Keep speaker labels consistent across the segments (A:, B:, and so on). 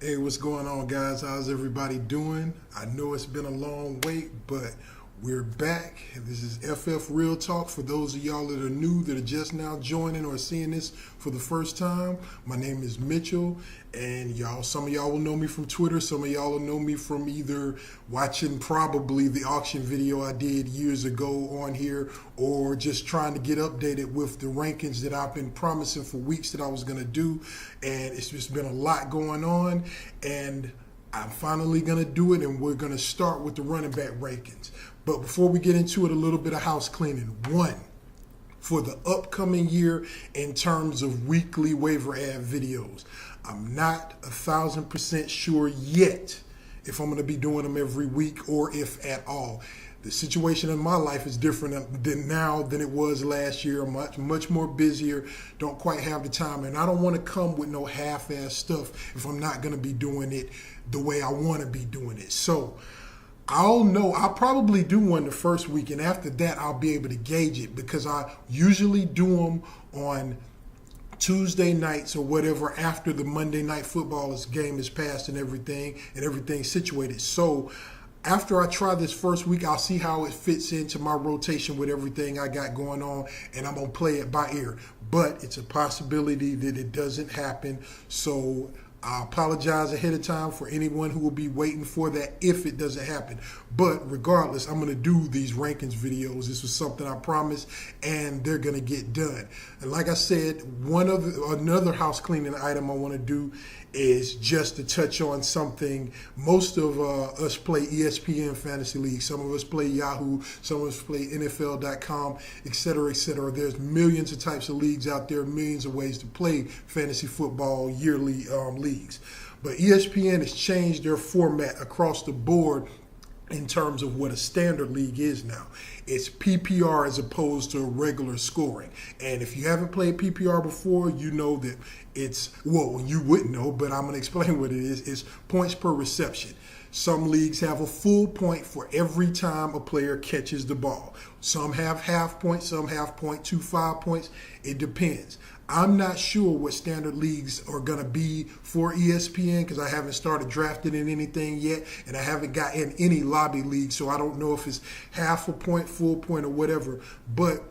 A: Hey, what's going on, guys? How's everybody doing? I know it's been a long wait, but we're back. This is FF Real Talk. For those of y'all that are new, that are just now joining or seeing this for the first time, my name is Mitchell, and some of y'all will know me from Twitter. Some of y'all will know me from either watching probably the auction video I did years ago on here, or just trying to get updated with the rankings that I've been promising for weeks that I was going to do. And it's just been a lot going on, and I'm finally going to do it, and we're going to start with the running back rankings. But before we get into it, a little bit of house cleaning. One, for the upcoming year in terms of weekly waiver ad videos, I'm not 1,000% sure yet if I'm going to be doing them every week or if at all. The situation in my life is different now than it was last year. I'm much more busier, don't quite have the time, and I don't want to come with no half-ass stuff if I'm not going to be doing it the way I want to be doing it. So I'll probably do one the first week, and after that I'll be able to gauge it, because I usually do them on Tuesday nights or whatever after the Monday night football game is passed and everything's situated. So after I try this first week, I'll see how it fits into my rotation with everything I got going on, and I'm going to play it by ear. But it's a possibility that it doesn't happen, so I apologize ahead of time for anyone who will be waiting for that if it doesn't happen. But regardless, I'm going to do these rankings videos. This was something I promised, and they're going to get done. And like I said, another house cleaning item I want to do is just to touch on something. Most of us play ESPN Fantasy League. Some of us play Yahoo. Some of us play NFL.com, etc., etc. There's millions of types of leagues out there, millions of ways to play fantasy football yearly leagues. But ESPN has changed their format across the board in terms of what a standard league is now. It's PPR as opposed to regular scoring. And if you haven't played PPR before, you know that you wouldn't know, but I'm going to explain what it is. It's points per reception. Some leagues have a full point for every time a player catches the ball. Some have half points, some have 0.25 points. It depends. I'm not sure what standard leagues are going to be for ESPN, because I haven't started drafting in anything yet, and I haven't got in any lobby leagues, so I don't know if it's half a point, full point, or whatever. But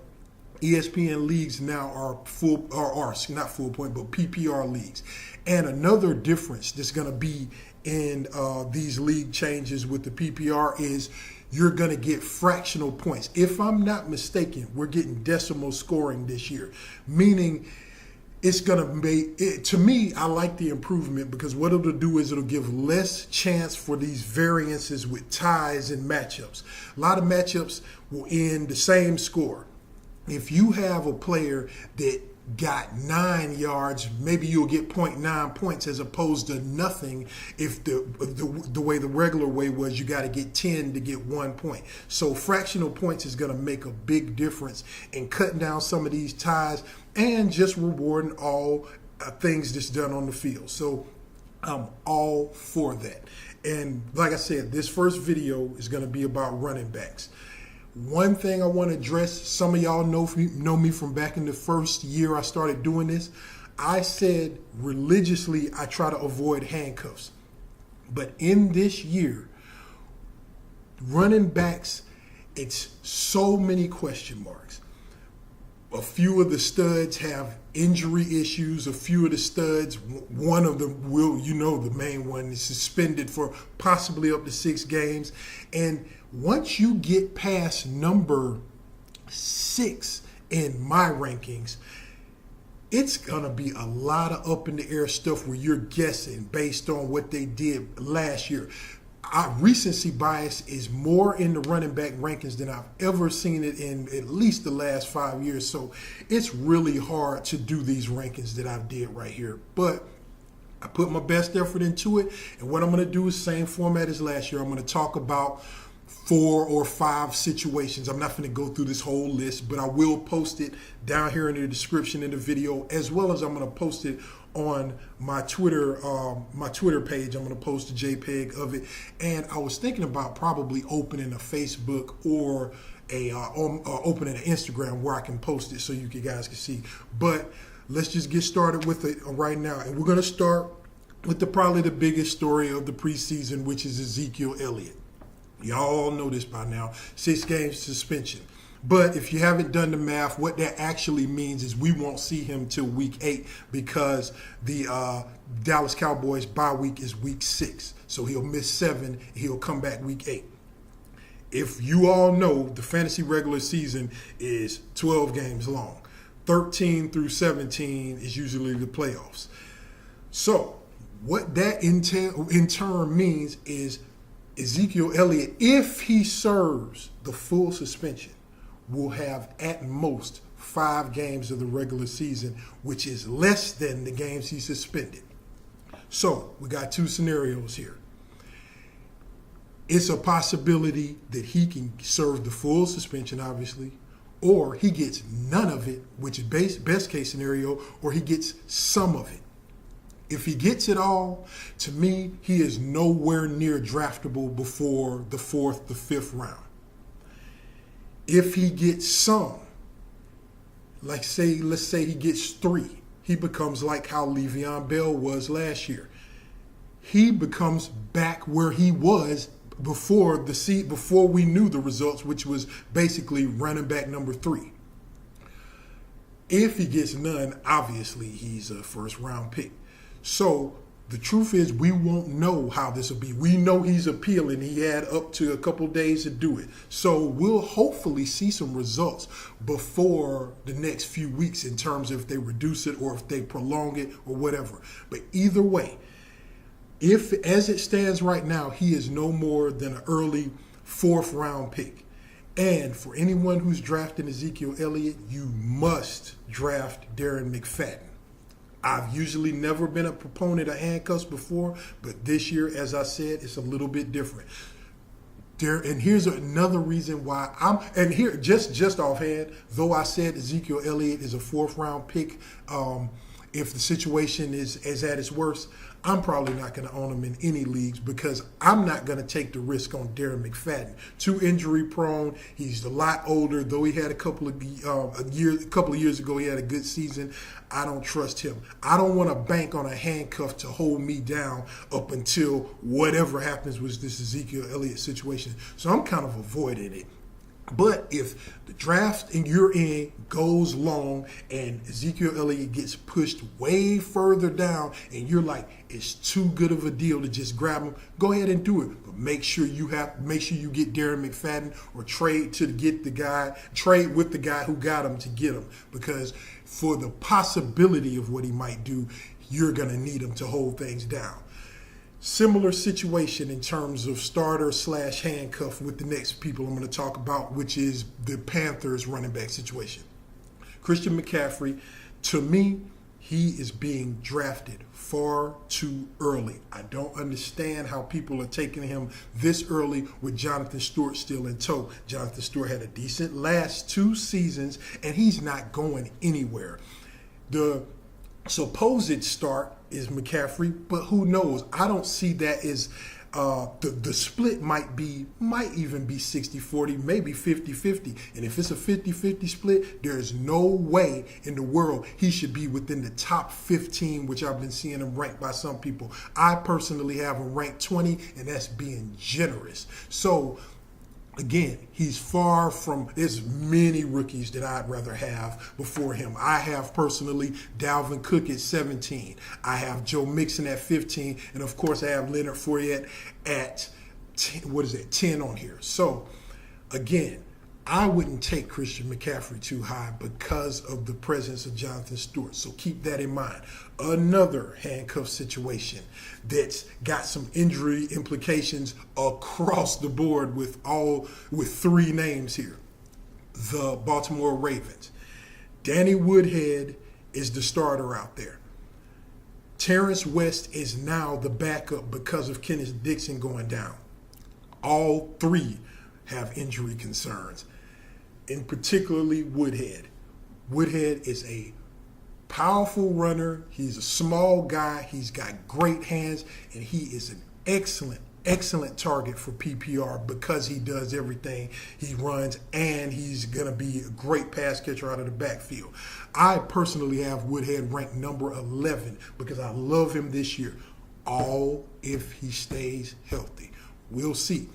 A: ESPN leagues now are not full point, but PPR leagues. And another difference that's going to be in these league changes with the PPR is you're going to get fractional points. If I'm not mistaken, we're getting decimal scoring this year, meaning it's going to make, to me, I like the improvement, because what it'll do is it'll give less chance for these variances with ties and matchups. A lot of matchups will end the same score. If you have a player that got 9 yards, maybe you'll get 0.9 points as opposed to nothing. If the way the regular way was, you got to get 10 to get 1 point. So fractional points is going to make a big difference in cutting down some of these ties and just rewarding all things that's done on the field. So I'm all for that. And like I said, this first video is going to be about running backs. One thing I want to address, some of y'all know me from back in the first year I started doing this. I said religiously I try to avoid handcuffs. But in this year, running backs, it's so many question marks. A few of the studs have injury issues. A few of the studs, one of them the main one, is suspended for possibly up to 6 games. And once you get past number 6 in my rankings, it's going to be a lot of up in the air stuff where you're guessing based on what they did last year. Recency bias is more in the running back rankings than I've ever seen it in at least the last 5 years. So it's really hard to do these rankings that I did right here. But I put my best effort into it. And what I'm going to do is same format as last year. I'm going to talk about 4 or 5 situations. I'm not going to go through this whole list, but I will post it down here in the description in the video, as well as I'm going to post it on my Twitter page. I'm going to post a JPEG of it. And I was thinking about probably opening a Facebook or opening an Instagram where I can post it so you guys can see. But let's just get started with it right now. And we're going to start with probably the biggest story of the preseason, which is Ezekiel Elliott. Y'all know this by now, 6 games suspension. But if you haven't done the math, what that actually means is we won't see him till week 8 because the Dallas Cowboys bye week is week 6. So he'll miss 7, he'll come back week 8. If you all know, the fantasy regular season is 12 games long. 13 through 17 is usually the playoffs. So what that in turn means is Ezekiel Elliott, if he serves the full suspension, will have at most 5 games of the regular season, which is less than the games he suspended. So we got 2 scenarios here. It's a possibility that he can serve the full suspension, obviously, or he gets none of it, which is best case scenario, or he gets some of it. If he gets it all, to me, he is nowhere near draftable before the 4th, the 5th round. If he gets some, let's say he gets 3, he becomes like how Le'Veon Bell was last year. He becomes back where he was before we knew the results, which was basically running back number 3. If he gets none, obviously he's a first round pick. So the truth is, we won't know how this will be. We know he's appealing. He had up to a couple days to do it. So we'll hopefully see some results before the next few weeks in terms of if they reduce it or if they prolong it or whatever. But either way, if as it stands right now, he is no more than an early 4th round pick. And for anyone who's drafting Ezekiel Elliott, you must draft Darren McFadden. I've usually never been a proponent of handcuffs before, but this year, as I said, it's a little bit different. And here's another reason why just offhand, though I said Ezekiel Elliott is a 4th round pick, if the situation is at its worst, I'm probably not going to own him in any leagues because I'm not going to take the risk on Darren McFadden. Too injury prone. He's a lot older, though he had a couple of years ago he had a good season. I don't trust him. I don't want to bank on a handcuff to hold me down up until whatever happens with this Ezekiel Elliott situation. So I'm kind of avoiding it. But if the draft and you're in goes long and Ezekiel Elliott gets pushed way further down and you're like, it's too good of a deal to just grab him, go ahead and do it. But make sure you get Darren McFadden or trade with the guy who got him to get him. Because for the possibility of what he might do, you're going to need him to hold things down. Similar situation in terms of starter/handcuff with the next people I'm going to talk about, which is the Panthers running back situation. Christian McCaffrey, to me, he is being drafted far too early. I don't understand how people are taking him this early with Jonathan Stewart still in tow. Jonathan Stewart had a decent last 2 seasons, and he's not going anywhere. The supposed start is McCaffrey, but who knows? I don't see that as the split might even be 60-40, maybe 50-50. And if it's a 50-50 split, there's no way in the world he should be within the top 15, which I've been seeing him ranked by some people. I personally have him ranked 20, and that's being generous. So again, he's far from, there's many rookies that I'd rather have before him. I have personally Dalvin Cook at 17. I have Joe Mixon at 15. And of course, I have Leonard Fournette at 10 on here. So again, I wouldn't take Christian McCaffrey too high because of the presence of Jonathan Stewart. So keep that in mind. Another handcuff situation that's got some injury implications across the board with 3 names here. The Baltimore Ravens. Danny Woodhead is the starter out there. Terrance West is now the backup because of Kenneth Dixon going down. All 3 have injury concerns, and particularly Woodhead. Woodhead is a powerful runner. He's a small guy. He's got great hands, and he is an excellent target for PPR because he does everything. He runs, and he's going to be a great pass catcher out of the backfield. I personally have Woodhead ranked number 11 because I love him this year. all if he stays healthy. We'll see.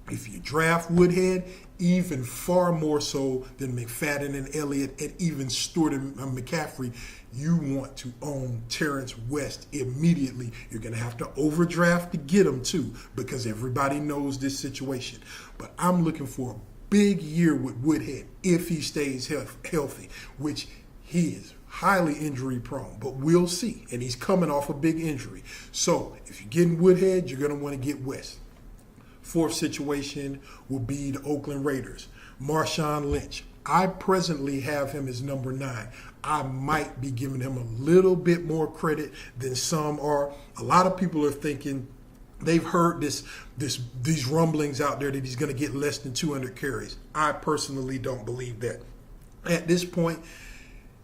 A: If you draft Woodhead, even far more so than McFadden and Elliott and even Stewart and McCaffrey, you want to own Terrance West immediately. You're going to have to overdraft to get him too, because everybody knows this situation. But I'm looking for a big year with Woodhead if he stays healthy, which he is highly injury prone, but we'll see. And he's coming off a big injury. So if you're getting Woodhead, you're going to want to get West. Fourth situation will be the Oakland Raiders. Marshawn Lynch. I presently have him as number 9. I might be giving him a little bit more credit than some are. A lot of people are thinking they've heard these rumblings out there that he's going to get less than 200 carries. I personally don't believe that. At this point,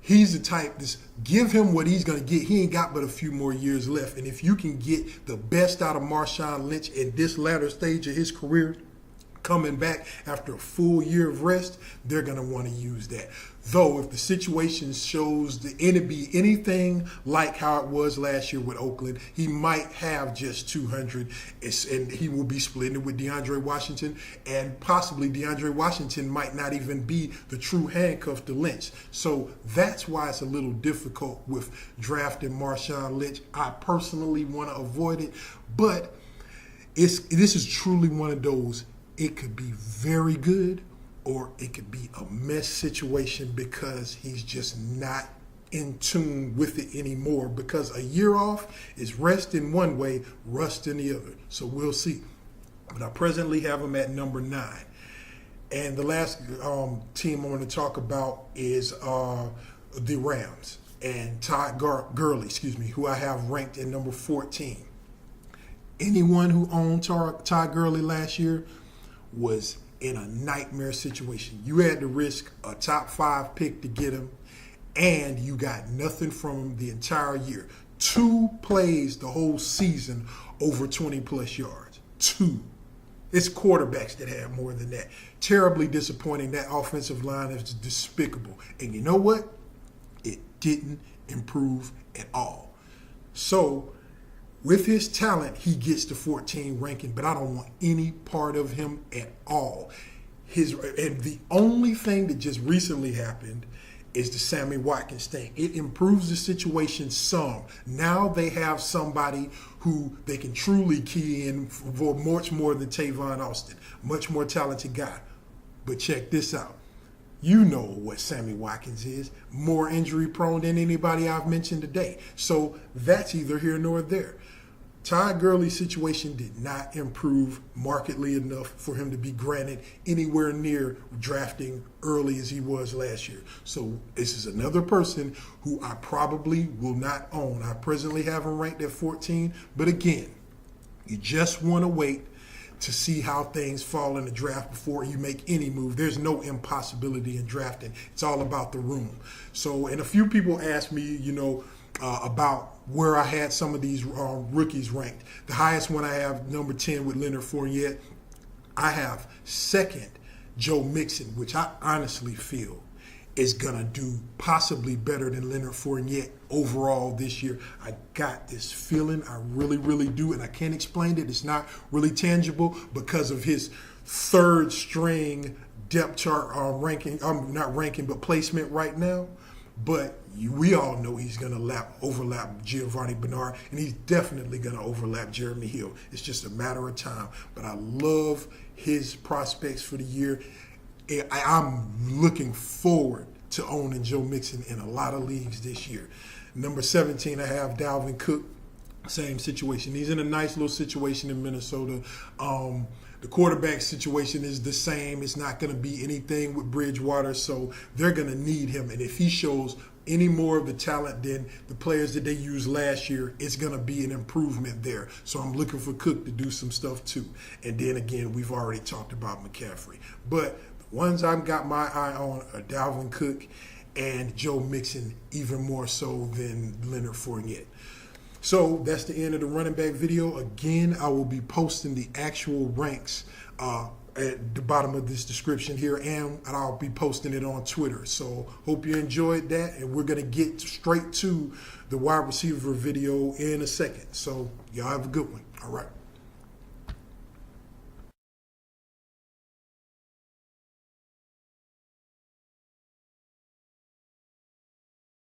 A: he's the type, give him what he's going to get. He ain't got but a few more years left. And if you can get the best out of Marshawn Lynch in this latter stage of his career, coming back after a full year of rest, they're going to want to use that. Though if the situation shows the be anything like how it was last year with Oakland, he might have just 200, and he will be splitting it with DeAndre Washington, and possibly DeAndre Washington might not even be the true handcuff to Lynch. So that's why it's a little difficult with drafting Marshawn Lynch. I personally want to avoid it, but this is truly one of those, it could be very good or it could be a mess situation because he's just not in tune with it anymore, because a year off is rest in one way, rust in the other. So we'll see. But I presently have him at number 9. And the last team I want to talk about is the Rams and Todd Gurley, who I have ranked at number 14. Anyone who owned Todd Gurley last year was in a nightmare situation. You had to risk a top 5 pick to get him, and you got nothing from him the entire year. 2 plays the whole season over 20 plus yards. 2. It's quarterbacks that have more than that. Terribly disappointing. That offensive line is despicable. And you know what? It didn't improve at all. So with his talent, he gets the 14 ranking, but I don't want any part of him at all. And the only thing that just recently happened is the Sammy Watkins thing. It improves the situation some. Now they have somebody who they can truly key in for much more than Tavon Austin. Much more talented guy. But check this out. You know what Sammy Watkins is. More injury prone than anybody I've mentioned today. So that's either here nor there. Todd Gurley's situation did not improve markedly enough for him to be granted anywhere near drafting early as he was last year. So this is another person who I probably will not own. I presently have him ranked at 14, but again, you just want to wait to see how things fall in the draft before you make any move. There's no impossibility in drafting. It's all about the room. So, and a few people asked me, about where I had some of these rookies ranked. The highest one I have, number 10, with Leonard Fournette. I have second, Joe Mixon, which I honestly feel is going to do possibly better than Leonard Fournette overall this year. I got this feeling. I really, really do. And I can't explain it. It's not really tangible because of his third string depth chart ranking. Not ranking, but placement right now. But we all know he's going to overlap Giovanni Bernard, and he's definitely going to overlap Jeremy Hill. It's just a matter of time. But I love his prospects for the year. I'm looking forward to owning Joe Mixon in a lot of leagues this year. Number 17, I have Dalvin Cook. Same situation. He's in a nice little situation in Minnesota. The quarterback situation is the same. It's not going to be anything with Bridgewater, so they're going to need him. And if he shows any more of the talent than the players that they used last year, it's going to be an improvement there. So I'm looking for Cook to do some stuff too. And then again, we've already talked about McCaffrey. But the ones I've got my eye on are Dalvin Cook and Joe Mixon, even more so than Leonard Fournette. So that's the end of the running back video. Again, I will be posting the actual ranks at the bottom of this description here, and I'll be posting it on Twitter. So hope you enjoyed that, and we're going to get straight to the wide receiver video in a second. So y'all have a good one. All right.